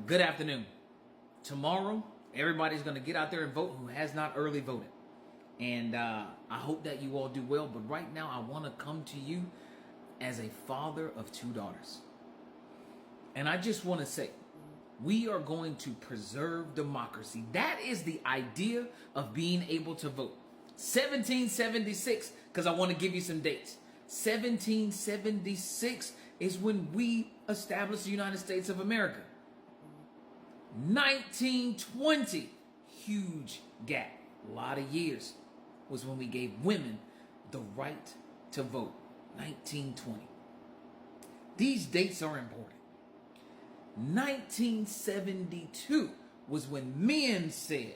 Good afternoon. Tomorrow, everybody's going to get out there and vote who has not early voted. And I hope that you all do well. But right now, I want to come to you as a father of two daughters. And I just want to say, we are going to preserve democracy. That is the idea of being able to vote. 1776, because I want to give you some dates. 1776 is when we established the United States of America. 1920, huge gap, a lot of years, was when we gave women the right to vote. 1920. These dates are important. 1972 was when men said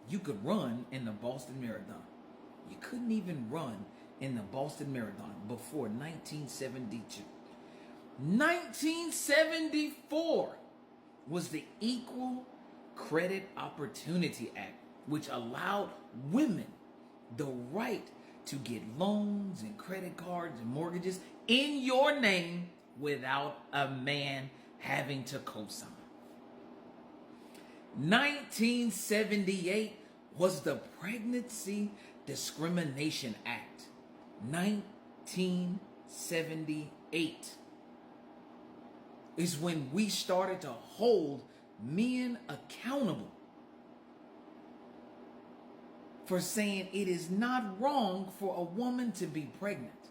you could run in the Boston Marathon. You couldn't even run in the Boston Marathon before 1972. 1974 was the Equal Credit Opportunity Act, which allowed women the right to get loans and credit cards and mortgages in your name without a man having to co-sign. 1978 was the Pregnancy Discrimination Act. 1978 is when we started to hold men accountable for saying it is not wrong for a woman to be pregnant.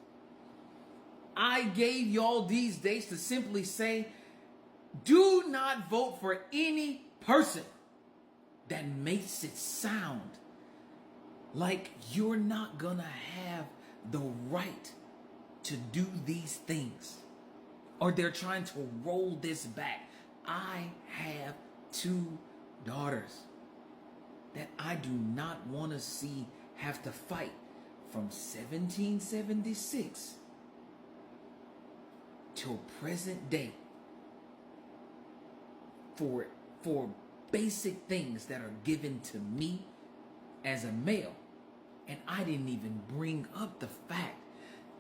I gave y'all these dates to simply say, do not vote for any person that makes it sound like you're not gonna have the right to do these things, or they're trying to roll this back. I have two daughters that I do not want to see have to fight from 1776 till present day for basic things that are given to me as a male. And I didn't even bring up the fact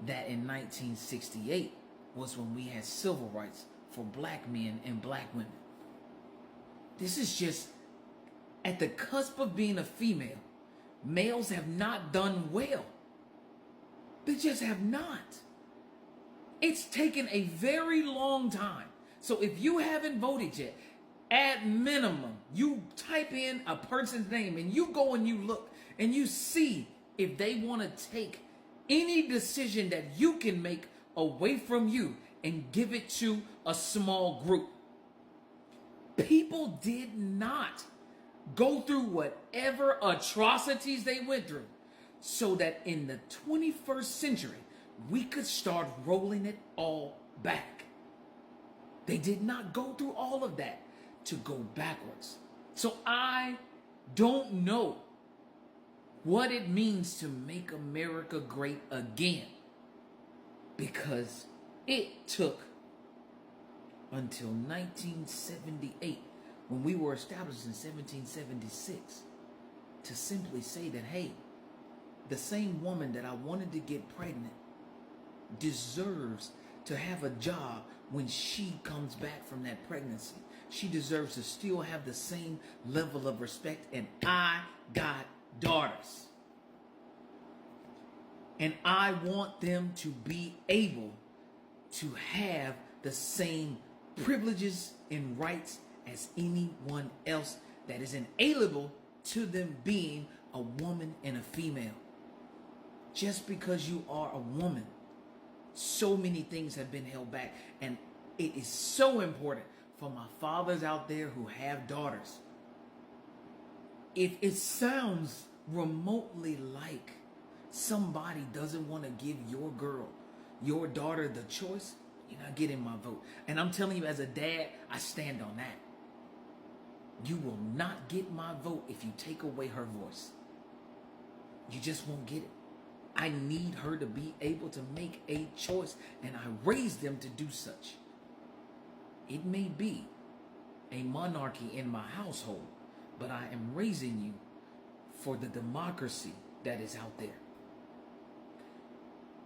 that in 1968 was when we had civil rights for black men and black women. This is just at the cusp of being a female. Males have not done well. They just have not. It's taken a very long time. So if you haven't voted yet, at minimum, you type in a person's name and you go and you look and you see if they want to take any decision that you can make away from you and give it to a small group. People did not go through whatever atrocities they went through so that in the 21st century, we could start rolling it all back. They did not go through all of that to go backwards. So I don't know what it means to make America great again, because it took until 1978, when we were established in 1776, to simply say that, hey, the same woman that I wanted to get pregnant deserves to have a job when she comes back from that pregnancy. She deserves to still have the same level of respect. And I got daughters. And I want them to be able to have the same privileges and rights as anyone else that is inalienable to them being a woman and a female. Just because you are a woman, so many things have been held back. And it is so important for my fathers out there who have daughters. If it sounds remotely like somebody doesn't want to give your girl, your daughter, the choice, you're not getting my vote. And I'm telling you, as a dad, I stand on that. You will not get my vote if you take away her voice. You just won't get it. I need her to be able to make a choice, and I raised them to do such. It may be a monarchy in my household, but I am raising you for the democracy that is out there.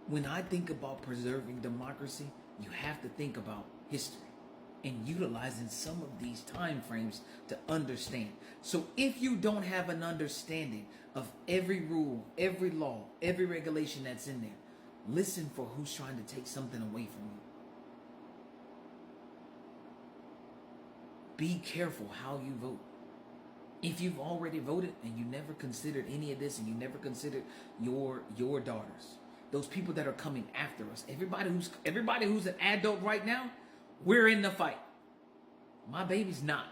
When I think about preserving democracy, you have to think about history. and utilizing some of these time frames to understand. So if you don't have an understanding of every rule, every law, every regulation that's in there, listen for who's trying to take something away from you. Be careful how you vote. If you've already voted and you never considered any of this, and you never considered your daughters, those people that are coming after us, everybody who's an adult right now, we're in the fight. My baby's not.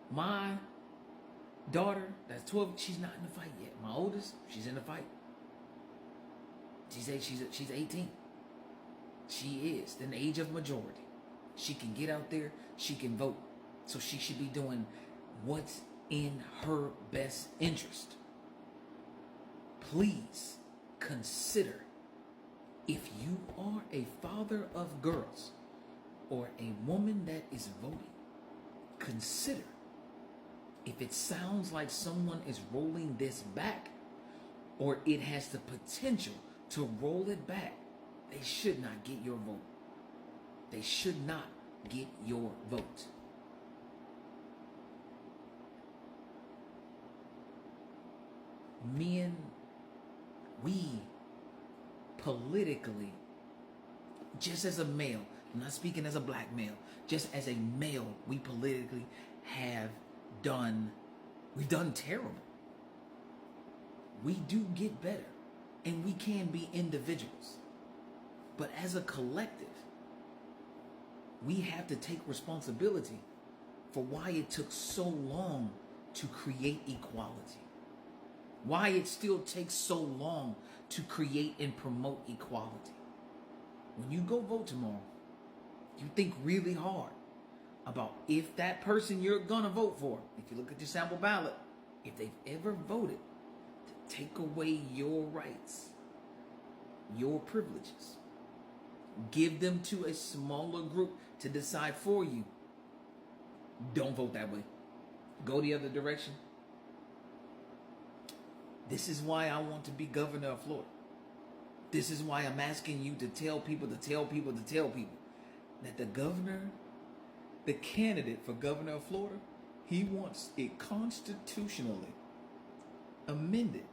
My daughter, that's 12, she's not in the fight yet. My oldest, she's in the fight. She's 18. She is in the age of majority. She can get out there. She can vote. So she should be doing what's in her best interest. Please consider, if you are a father of girls or a woman that is voting, consider if it sounds like someone is rolling this back, or it has the potential to roll it back, they should not get your vote. They should not get your vote. Men, we politically, just as a male, I'm not speaking as a black male, just as a male, we politically we've done terrible. We do get better, and we can be individuals. But as a collective, we have to take responsibility for why it took so long to create equality. Why it still takes so long to create and promote equality. When you go vote tomorrow, you think really hard about if that person you're gonna vote for, if you look at your sample ballot, if they've ever voted to take away your rights, your privileges, give them to a smaller group to decide for you. Don't vote that way. Go the other direction. This is why I want to be governor of Florida. This is why I'm asking you to tell people that the governor, the candidate for governor of Florida, he wants it constitutionally amended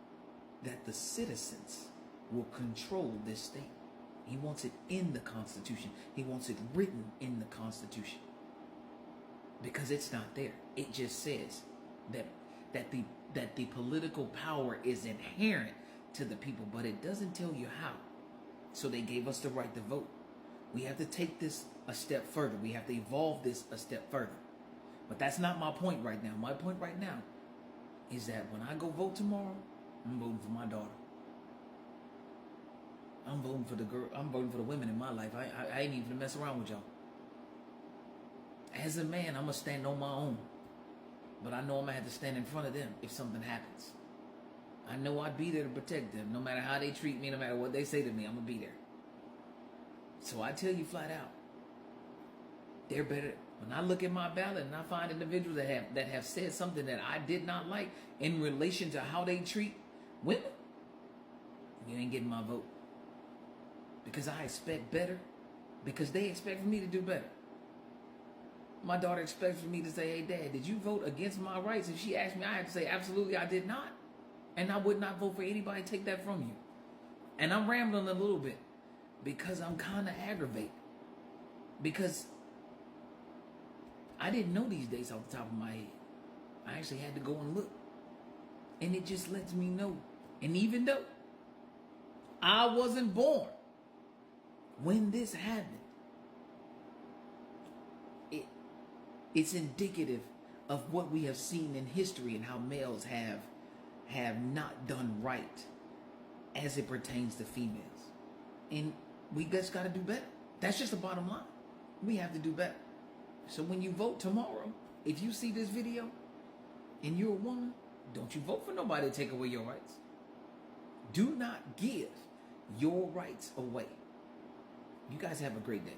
that the citizens will control this state. He wants it in the Constitution. He wants it written in the Constitution. Because it's not there. It just says that the political power is inherent to the people, but it doesn't tell you how. So they gave us the right to vote. We have to take this a step further. We have to evolve this a step further. But that's not my point right now. My point right now is that when I go vote tomorrow, I'm voting for my daughter. I'm voting for the girl. I'm voting for the women in my life. I ain't even gonna mess around with y'all. As a man, I'm gonna stand on my own. But I know I'm gonna have to stand in front of them if something happens. I know I'd be there to protect them. No matter how they treat me, no matter what they say to me, I'm gonna be there. So I tell you flat out, they're better. When I look at my ballot and I find individuals that have said something that I did not like in relation to how they treat women, you ain't getting my vote. Because I expect better. Because they expect for me to do better. My daughter expects for me to say, hey, Dad, did you vote against my rights? If she asked me, I have to say, absolutely, I did not. And I would not vote for anybody to take that from you. And I'm rambling a little bit because I'm kind of aggravated. Because I didn't know these dates off the top of my head. I actually had to go and look. And it just lets me know. And even though I wasn't born when this happened, it's indicative of what we have seen in history and how males have not done right as it pertains to females. And we just got to do better. That's just the bottom line. We have to do better. So when you vote tomorrow, if you see this video and you're a woman, don't you vote for nobody to take away your rights. Do not give your rights away. You guys have a great day.